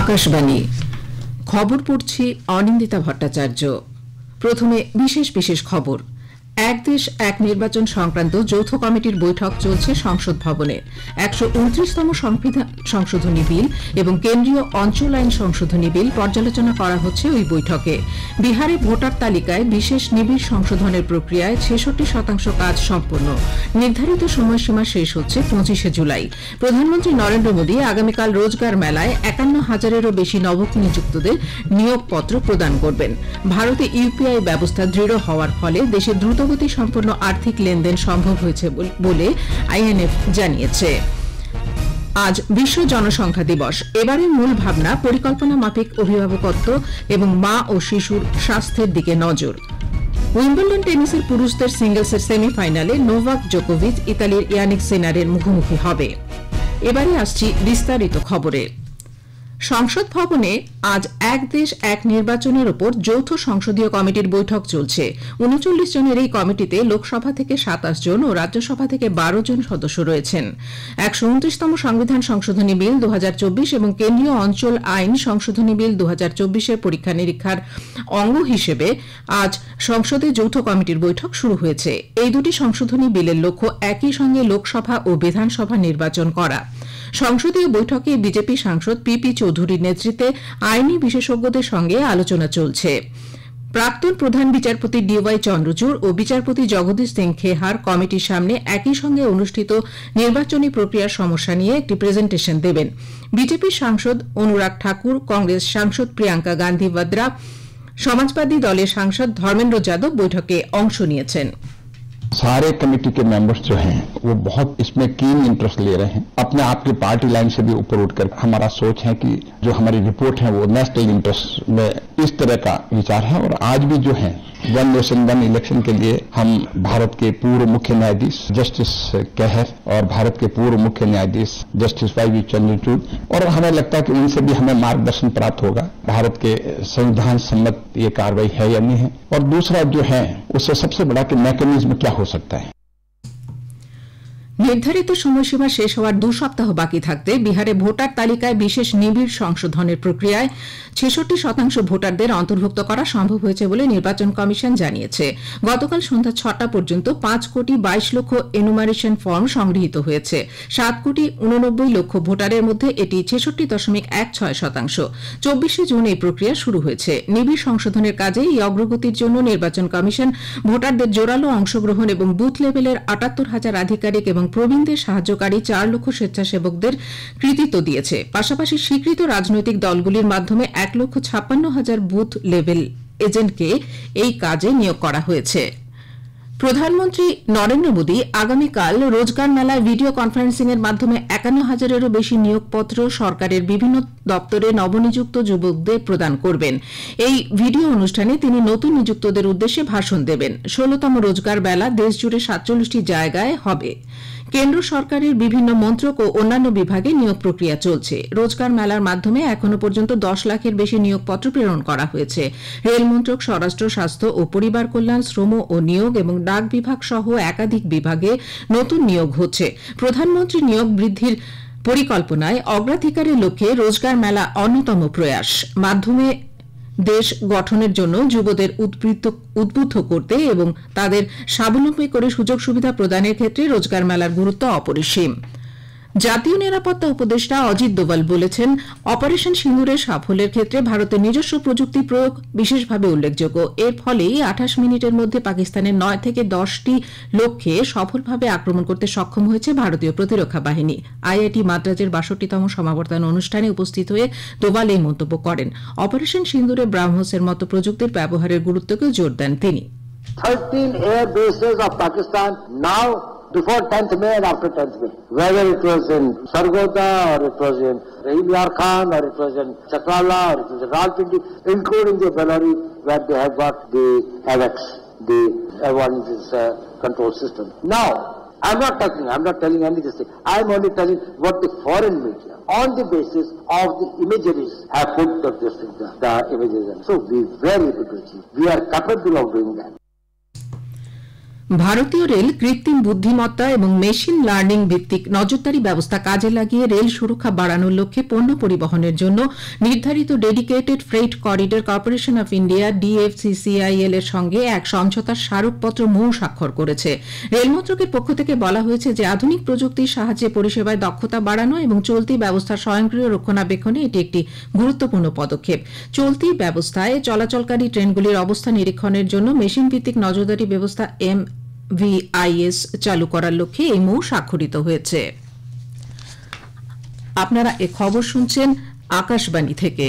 আকাশবাণী খবর পড়ছি অনিন্দিতা ভট্টাচার্য। প্রথমে বিশেষ বিশেষ খবর। এক দেশ এক নির্বাচন সংক্রান্ত যৌথ কমিটির বৈঠক চলছে সংসদ ভবনে। ১২৯তম সংবিধান সংশোধনী বিল এবং কেন্দ্রীয় অঞ্চল আইন সংশোধনী বিল পর্যালোচনা করা হচ্ছে ওই বৈঠকে। বিহারে ভোটার তালিকায় বিশেষ নিবিড় সংশোধনের প্রক্রিয়ায় ৬৬% কাজ সম্পন্ন। নির্ধারিত সময়সীমা শেষ হচ্ছে ২৫শে জুলাই। প্রধানমন্ত্রী নরেন্দ্র মোদী আগামীকাল রোজগার মেলায় ৫১,০০০-এরও বেশি নবনিযুক্তদের নিয়োগপত্র প্রদান করবেন। ভারতে ইউপিআই ব্যবস্থা দৃঢ় হওয়ার ফলে দেশে দ্রুতগতি সম্পন্ন আর্থিক লেনদেন সম্ভব হয়েছে বলে আইএমএফ জানিয়েছে। আজ বিশ্ব জনসংখ্যা দিবস। এবারের মূল ভাবনা পরিকল্পনা মাফিক অভিভাবকত্ব এবং মা ও শিশুর স্বাস্থ্যের দিকে নজর। উইম্বলডন টেনিসের পুরুষদের সিঙ্গলসের সেমিফাইনালে নোভাক জোকোভিচ ইতালির ইয়ানিক সিনারের মুখোমুখি হবে। এবারে আসছি বিস্তারিত খবরে। সংসদ ভবনে আজ এক দেশ এক নির্বাচনের ওপর যৌথ সংসদীয় কমিটির বৈঠক চলছে। ৩৯ জনের এই কমিটিতে লোকসভা থেকে ২৭ জন ও রাজ্যসভা থেকে ১২ জন সদস্য রয়েছেন। ১২৯তম সংবিধান সংশোধনী বিল ২০২৪ এবং কেন্দ্রীয় অঞ্চল আইন সংশোধনী বিল ২০২৪-এর পরীক্ষা নিরীক্ষার অঙ্গ হিসেবে আজ সংসদে যৌথ কমিটির বৈঠক শুরু হয়েছে। এই দুটি সংশোধনী বিলের লক্ষ্য একই সঙ্গে লোকসভা ও বিধানসভা নির্বাচন করা। সংসদীয় বৈঠকে বিজেপি সাংসদ পিপি চৌধুরীর নেতৃত্বে আইনি বিশেষজ্ঞদের সঙ্গে আলোচনা চলছে। প্রাক্তন প্রধান বিচারপতি ডিওয়াই চন্দ্রচূড় ও বিচারপতি জগদীশ সিং খেহার কমিটির সামনে একই সঙ্গে অনুষ্ঠিত নির্বাচনী প্রক্রিয়ার সমস্যা নিয়ে একটি প্রেজেন্টেশন দেবেন। বিজেপির সাংসদ অনুরাগ ঠাকুর, কংগ্রেস সাংসদ প্রিয়াঙ্কা গান্ধী ভাদ্রা, সমাজবাদী দলের সাংসদ ধর্মেন্দ্র যাদব বৈঠকে অংশ নিয়েছেন। सारे कमेटी के मेंबर्स जो हैं वो बहुत इसमें कीन इंटरेस्ट ले रहे हैं। अपने आप की पार्टी लाइन से भी ऊपर उठकर हमारा सोच है कि जो हमारी रिपोर्ट है वो नेशनल इंटरेस्ट में इस तरह का विचार है। और आज भी जो है 1 नेशन 1 इलेक्शन के लिए हम भारत के पूर्व मुख्य न्यायाधीश जस्टिस कहर और भारत के पूर्व मुख्य न्यायाधीश जस्टिस वाई चंद्रचूड़, और हमें लगता है कि उनसे भी हमें मार्गदर्शन प्राप्त होगा भारत के संविधान सम्मत ये कार्रवाई है या नहीं है। और दूसरा जो है उससे सबसे बड़ा कि मैकेनिज्म क्या हो सकता है। নির্ধারিত সময়সীমা শেষ হওয়ার ২ সপ্তাহ বাকি থাকতে বিহারে ভোটার তালিকায় বিশেষ নিবিড় সংশোধনের প্রক্রিয়ায় ৬৬% ভোটারদের অন্তর্ভুক্ত করা সম্ভব হয়েছে বলে নির্বাচন কমিশন জানিয়েছে। গতকাল সন্ধ্যা ৬টা পর্যন্ত ৫,২২,০০,০০০ এনুমারেশন ফর্ম সংগৃহীত হয়েছে। ৭,৮৯,০০,০০০ ভোটারের মধ্যে এটি ৬৬.১৬%। ২৪শে জুন এই প্রক্রিয়া শুরু হয়েছে। নিবিড় সংশোধনের কাজে এই অগ্রগতির জন্য নির্বাচন কমিশন ভোটারদের জোরালো অংশগ্রহণ এবং বুথ লেভেলের ৭৮,০০০ আধিকারিক এবং প্রবীণদের সাহায্যকারী ৪ লক্ষ স্বেচ্ছাসেবকদের কৃতিত্ব দিয়েছে। পাশাপাশি স্বীকৃত রাজনৈতিক দলগুলির মাধ্যমে ১,৫৬,০০০ বুথ লেভেল এজেন্টকে এই কাজে নিয়োগ করা হয়েছে। প্রধানমন্ত্রী নরেন্দ্র মোদী আগামীকাল রোজগার মেলায় ভিডিও কনফারেন্সিং এর মাধ্যমে ৫১,০০০-এরও বেশি নিয়োগপত্র সরকারের বিভিন্ন দপ্তরে নবনিযুক্ত যুবকদের প্রদান করবেন। এই ভিডিও অনুষ্ঠানে তিনি নতুন নিযুক্তদের উদ্দেশ্যে ভাষণ দেবেন। ১৬তম রোজগার মেলা দেশজুড়ে ৪৭টি জায়গায় হবে। কেন্দ্র সরকারের বিভিন্ন মন্ত্রক ও অন্যান্য বিভাগে নিয়োগ প্রক্রিয়া চলছে। রোজগার মেলার মাধ্যমে এখনো পর্যন্ত ১০ লাখের বেশি নিয়োগপত্র প্রেরণ করা হয়েছে। রেল মন্ত্রক, স্বরাষ্ট্র, স্বাস্থ্য ও পরিবার কল্যাণ, শ্রম ও নিয়োগ এবং ডাক বিভাগ সহ একাধিক বিভাগে নতুন নিয়োগ হচ্ছে। প্রধানমন্ত্রী নিয়োগ বৃদ্ধির পরিকল্পনায় অগ্রাধিকারের লক্ষ্যে রোজগার মেলা অন্যতম প্রয়াস। মাধ্যমে দেশ গঠনের জন্য যুবদের উদ্বুদ্ধ করতে এবং তাদের স্বাবলম্বী করে সুযোগ সুবিধা প্রদানের ক্ষেত্রে রোজগার মেলার গুরুত্ব অপরিসীম। জাতীয় নিরাপত্তা উপদেষ্টা অজিত দোভাল বলেছেন, অপারেশন সিঁদুরের সাফল্যের ক্ষেত্রে ভারতের নিজস্ব প্রযুক্তি প্রয়োগ বিশেষভাবে উল্লেখযোগ্য। এর ফলেই ২৮ মিনিটের মধ্যে পাকিস্তানের ৯ থেকে ১০টি লক্ষ্যে সফলভাবে আক্রমণ করতে সক্ষম হয়েছে ভারতীয় প্রতিরক্ষা বাহিনী। আইআইটি মাদ্রাজের ৬২তম সমাবর্তন অনুষ্ঠানে উপস্থিত হয়ে দোভাল এই মন্তব্য করেন। অপারেশন সিঁদুরে ব্রাহ্মসের মতো প্রযুক্তির ব্যবহারের গুরুত্বকেও জোর দেন তিনি। 13 air bases of Pakistan now before 10th May and after 10th May. Whether it was in Sargodha or it was in Yar Khan or it was in Chakrala or it was in Rawalpindi, including the Bellary where they have got the AVAX, the Advanced Control System. Now, I'm not telling any of this thing. I'm only telling what the foreign media, on the basis of the imageries, have put the images in. So we are very able to achieve. We are capable of doing that. ভারতীয় rail কৃত্রিম বুদ্ধিমত্তা এবং machine learning ভিত্তিক নজরদারি ব্যবস্থা কাজে লাগিয়ে rail সুরক্ষা বাড়ানোর লক্ষ্যে পণ্য পরিবহনের জন্য নির্ধারিত dedicated freight corridor corporation of India DFCCIL এর সঙ্গে এক সমঝোতার স্মারকপত্র মৌ স্বাক্ষর করেছে। রেল মন্ত্রকের পক্ষ থেকে বলা হয়েছে যে আধুনিক প্রযুক্তির সাহায্যে পরিষেবায় দক্ষতা বাড়ানো এবং চলতি ব্যবস্থার স্বয়ংক্রিয় রক্ষণাবেক্ষণে এটি একটি গুরুত্বপূর্ণ পদক্ষেপ। চলতি ব্যবস্থায় চলাচলকারী ট্রেনগুলির অবস্থা নিরীক্ষণের জন্য মেশিন ভিত্তিক নজরদারি ব্যবস্থা MVIS চালু করার লক্ষ্যে এই মৌ স্বাক্ষরিত হয়েছে। আপনারা এ খবর শুনছেন আকাশবাণী থেকে।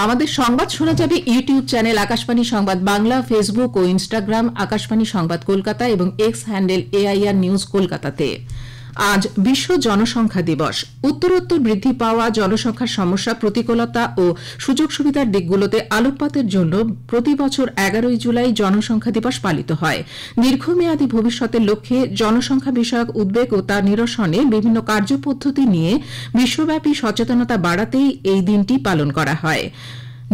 আমাদের সংবাদ শোনা যাবে ইউটিউব চ্যানেল আকাশবাণী সংবাদ বাংলা, ফেসবুক ও ইনস্টাগ্রাম আকাশবাণী সংবাদ কলকাতা এবং এক্স হ্যান্ডেল AIR নিউজ কলকাতাতে। আজ বিশ্ব জনসংখ্যা দিবস। উত্তরোত্তর বৃদ্ধি পাওয়া জনসংখ্যার সমস্যা, প্রতিকূলতা ও সুযোগ সুবিধার দিকগুলোতে আলোকপাতের জন্য প্রতি বছর 11 জুলাই জনসংখ্যা দিবস পালিত হয়। দীর্ঘমেয়াদী ভবিষ্যতের লক্ষ্যে জনসংখ্যা বিষয়ক উদ্বেগ ও তার নিরসনে বিভিন্ন কার্যপদ্ধতি নিয়ে বিশ্বব্যাপী সচেতনতা বাড়াতেই এই দিনটি পালন করা হয়।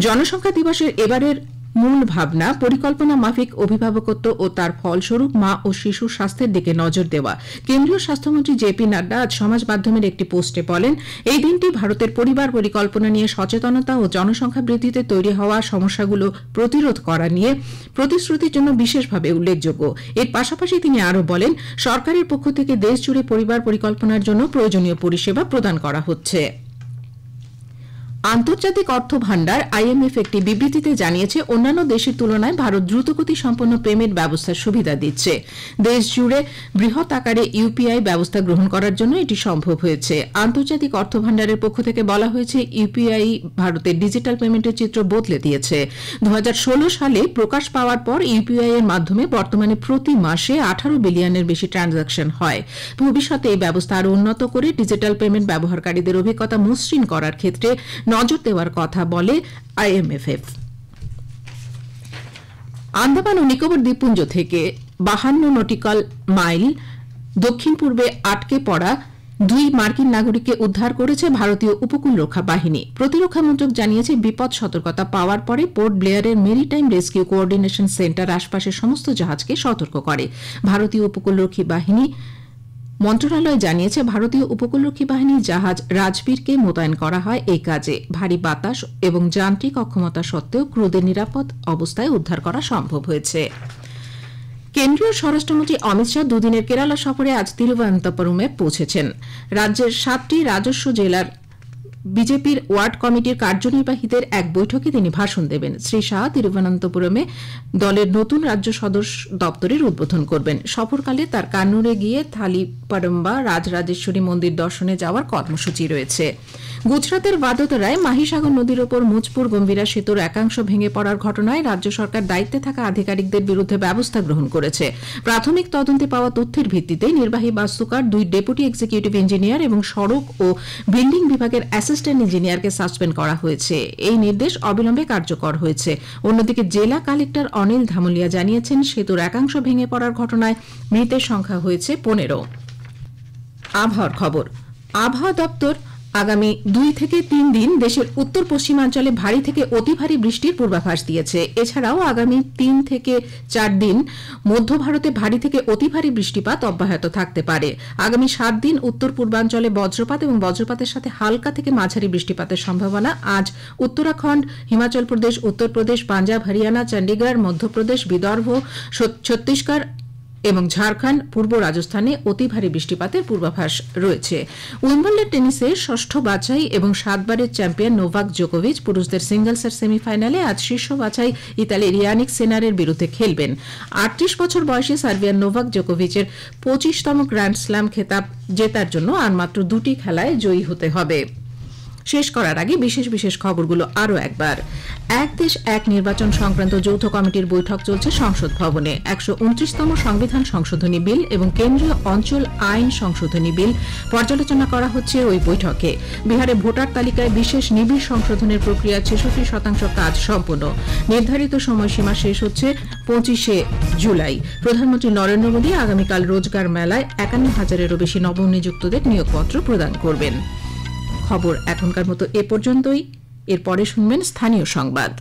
জনসংখ্যা দিবসের এবারের মূল ভাবনা পরিকল্পনা মাফিক অভিভাবকত্ব ও তার ফলস্বরূপ মা ও শিশুর স্বাস্থ্যের দিকে নজর দেওয়া। কেন্দ্রীয় স্বাস্থ্যমন্ত্রী JP নাড্ডা আজ সমাজ মাধ্যমের একটি পোস্টে বলেন, এই দিনটি ভারতের পরিবার পরিকল্পনা নিয়ে সচেতনতা ও জনসংখ্যা বৃদ্ধিতে তৈরি হওয়া সমস্যাগুলো প্রতিরোধ করা নিয়ে প্রতিশ্রুতির জন্য বিশেষভাবে উল্লেখযোগ্য। এর পাশাপাশি তিনি আরও বলেন, সরকারের পক্ষ থেকে দেশজুড়ে পরিবার পরিকল্পনার জন্য প্রয়োজনীয় পরিষেবা প্রদান করা হচ্ছে। আন্তর্জাতিক অর্থ ভাণ্ডার IMF একটি বিবৃতিতে জানিয়েছে, অন্যান্য দেশের তুলনায় ভারত দ্রুতগতি সম্পন্ন পেমেন্ট ব্যবস্থার সুবিধা দিচ্ছে। দেশ জুড়ে বৃহৎ আকারে UPI ব্যবস্থা গ্রহণ করার জন্য এটি সম্ভব হয়েছে। আন্তর্জাতিক অর্থ ভাণ্ডারের পক্ষ থেকে বলা হয়েছে, UPI ভারতের ডিজিটাল পেমেন্টের চিত্র বদলে দিয়েছে। 2016 সালে প্রকাশ পাওয়ার পর UPI এর মাধ্যমে বর্তমানে প্রতি মাসে 18 বিলিয়নের বেশি ট্রানজাকশন হয়। ভবিষ্যতে এই ব্যবস্থা আরও উন্নত করে ডিজিটাল পেমেন্ট ব্যবহারকারীদের অভিজ্ঞতা মসৃণ করার ক্ষেত্রে নজর দেওয়ার কথা বলে IMF। আন্দামান ও নিকোবর দ্বীপপুঞ্জ থেকে 52 নটিক্যাল মাইল দক্ষিণ পূর্বে আটকে পড়া 2 মার্কিন নাগরিককে উদ্ধার করেছে ভারতীয় উপকূল রক্ষা বাহিনী। প্রতিরক্ষা মন্ত্রক জানিয়েছে, বিপদ সতর্কতা পাওয়ার পরে পোর্ট ব্লেয়ারের মেরিটাইম রেস্কিউ কোঅর্ডিনেশন সেন্টার আশপাশের সমস্ত জাহাজকে সতর্ক করে। ভারতীয় উপকূলরক্ষী বাহিনী মন্ত্রণালয় জানিয়েছে, ভারতীয় উপকূলরক্ষী বাহিনীর জাহাজ রাজবীরকে মোতায়েন করা হয় এই কাজে। ভারী বাতাস এবং যান্ত্রিক অক্ষমতা সত্ত্বেও ক্রুদের নিরাপদ অবস্থায় উদ্ধার করা সম্ভব হয়েছে। কেন্দ্রীয় স্বরাষ্ট্রমন্ত্রী অমিত শাহ দুদিনের কেরালা সফরে আজ তিরুবনন্তপুরমে পৌঁছেছেন। রাজ্যের 7টি রাজস্ব জেলার বিজেপির ওয়ার্ড কমিটির কার্যনির্বাহীদের এক বৈঠকে তিনি ভাষণ দেবেন। শ্রী শাহ তিরুবনন্তপুরমে দলের নতুন রাজ্য সদর দপ্তরের উদ্বোধন করবেন। সফরকালে তার কান্নুরে গিয়ে থালিপাড়ম্বা রাজরাজেশ্বরী মন্দির দর্শনে যাওয়ার কর্মসূচি রয়েছে। গুজরাতের ভাদোদরায় মাহিসাগর নদীর ওপর মুজপুর গম্ভীরা সেতুর একাংশ ভেঙে পড়ার ঘটনায় রাজ্য সরকার দায়িত্বে থাকা আধিকারিকদের বিরুদ্ধে ব্যবস্থা গ্রহণ করেছে। প্রাথমিক তদন্তে পাওয়া তথ্যের ভিত্তিতে নির্বাহী বাস্তুকার, 2 ডেপুটি এক্সিকিউটিভ ইঞ্জিনিয়ার এবং সড়ক ও বিল্ডিং বিভাগের অ্যাসিস্ট্যান্ট ইঞ্জিনিয়ারকে সাসপেন্ড করা হয়েছে। এই নির্দেশ অবিলম্বে কার্যকর হয়েছে। অন্যদিকে জেলা কালেক্টর অনিল ধামলিয়া জানিয়েছেন, সেতুর একাংশ ভেঙে পড়ার ঘটনায় মৃতের সংখ্যা হয়েছে 15। আবহাওয়ার খবর। আবহাওয়া দপ্তর আগামী 2 থেকে 3 দিন দেশের উত্তর পশ্চিমাঞ্চলে ভারী থেকে অতি ভারী বৃষ্টির পূর্বাভাস দিয়েছে। এছাড়াও আগামী 3 থেকে 4 দিন মধ্য ভারতে ভারী থেকে অতি ভারী বৃষ্টিপাত অব্যাহত থাকতে পারে। আগামী 7 দিন উত্তর পূর্বাঞ্চলে বজ্রপাত এবং বজ্রপাতের সাথে হালকা থেকে মাঝারি বৃষ্টিপাতের সম্ভাবনা। আজ উত্তরাখণ্ড, হিমাচল প্রদেশ, উত্তরপ্রদেশ, পাঞ্জাব, হরিয়ানা, চণ্ডীগড়, মধ্যপ্রদেশ, বিদর্ভ, ছত্তিশগড় এবং ঝাড়খণ্ড, পূর্ব রাজস্থানে অতি ভারী বৃষ্টিপাতের পূর্বাভাস রয়েছে। উইম্বলডন টেনিসে 6ষ্ঠ বাছাই এবং 7বারের চ্যাম্পিয়ন নোভাক জোকোভিচ পুরুষদের সিঙ্গলসের সেমিফাইনালে আজ শীর্ষ বাছাই ইতালির ইয়ানিক সিনারের বিরুদ্ধে খেলবেন। 38 বছর বয়সী সার্বিয়ান নোভাক জোকোভিচের 25তম গ্র্যান্ড স্ল্যাম খেতাব জেতার জন্য আর মাত্র 2টি খেলায় জয়ী হতে হবে। শেষ করার আগে বিশেষ বিশেষ খবরগুলো আরও একবার। এক দেশ এক নির্বাচন সংক্রান্ত যৌথ কমিটির বৈঠক চলছে সংসদ ভবনে। 129তম সংবিধান সংশোধনী বিল এবং কেন্দ্রীয় অঞ্চল আইন সংশোধনী বিল পর্যালোচনা করা হচ্ছে ওই বৈঠকে। বিহারে ভোটার তালিকায় বিশেষ নিবিড় সংশোধনের প্রক্রিয়া 66% কাজ সম্পন্ন। নির্ধারিত সময়সীমা শেষ হচ্ছে 25 জুলাই। প্রধানমন্ত্রী নরেন্দ্র মোদী আগামীকাল রোজগার মেলায় 51,000-এরও বেশি নবনিযুক্তদের নিয়োগপত্র প্রদান করবেন। খবর এখনকার মতো এ পর্যন্তই। এরপরে শুনবেন স্থানীয় সংবাদ।